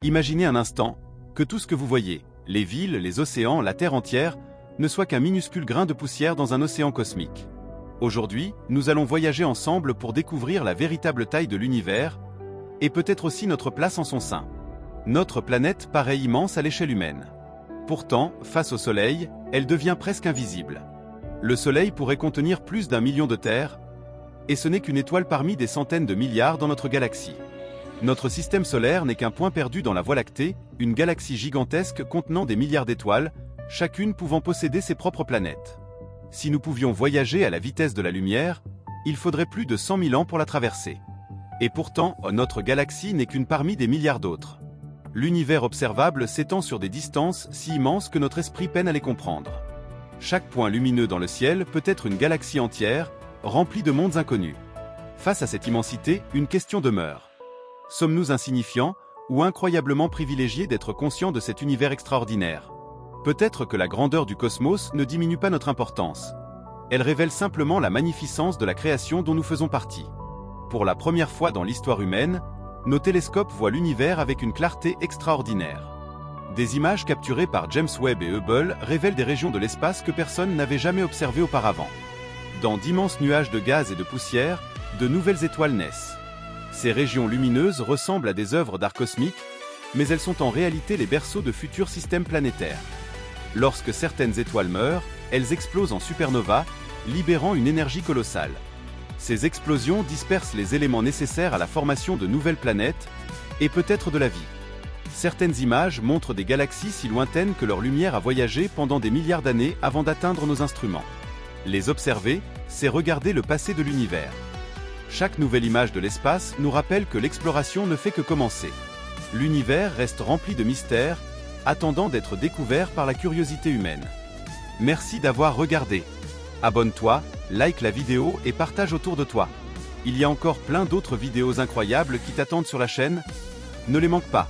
Imaginez un instant que tout ce que vous voyez, les villes, les océans, la Terre entière, ne soit qu'un minuscule grain de poussière dans un océan cosmique. Aujourd'hui, nous allons voyager ensemble pour découvrir la véritable taille de l'univers, et peut-être aussi notre place en son sein. Notre planète paraît immense à l'échelle humaine. Pourtant, face au Soleil, elle devient presque invisible. Le Soleil pourrait contenir plus d'1 million de terres, et ce n'est qu'une étoile parmi des centaines de milliards dans notre galaxie. Notre système solaire n'est qu'un point perdu dans la Voie lactée, une galaxie gigantesque contenant des milliards d'étoiles, chacune pouvant posséder ses propres planètes. Si nous pouvions voyager à la vitesse de la lumière, il faudrait plus de 100 000 ans pour la traverser. Et pourtant, notre galaxie n'est qu'une parmi des milliards d'autres. L'univers observable s'étend sur des distances si immenses que notre esprit peine à les comprendre. Chaque point lumineux dans le ciel peut être une galaxie entière, remplie de mondes inconnus. Face à cette immensité, une question demeure. Sommes-nous insignifiants, ou incroyablement privilégiés d'être conscients de cet univers extraordinaire? Peut-être que la grandeur du cosmos ne diminue pas notre importance. Elle révèle simplement la magnificence de la création dont nous faisons partie. Pour la première fois dans l'histoire humaine, nos télescopes voient l'univers avec une clarté extraordinaire. Des images capturées par James Webb et Hubble révèlent des régions de l'espace que personne n'avait jamais observées auparavant. Dans d'immenses nuages de gaz et de poussière, de nouvelles étoiles naissent. Ces régions lumineuses ressemblent à des œuvres d'art cosmique, mais elles sont en réalité les berceaux de futurs systèmes planétaires. Lorsque certaines étoiles meurent, elles explosent en supernovas, libérant une énergie colossale. Ces explosions dispersent les éléments nécessaires à la formation de nouvelles planètes, et peut-être de la vie. Certaines images montrent des galaxies si lointaines que leur lumière a voyagé pendant des milliards d'années avant d'atteindre nos instruments. Les observer, c'est regarder le passé de l'univers. Chaque nouvelle image de l'espace nous rappelle que l'exploration ne fait que commencer. L'univers reste rempli de mystères, attendant d'être découvert par la curiosité humaine. Merci d'avoir regardé. Abonne-toi, like la vidéo et partage autour de toi. Il y a encore plein d'autres vidéos incroyables qui t'attendent sur la chaîne. Ne les manque pas.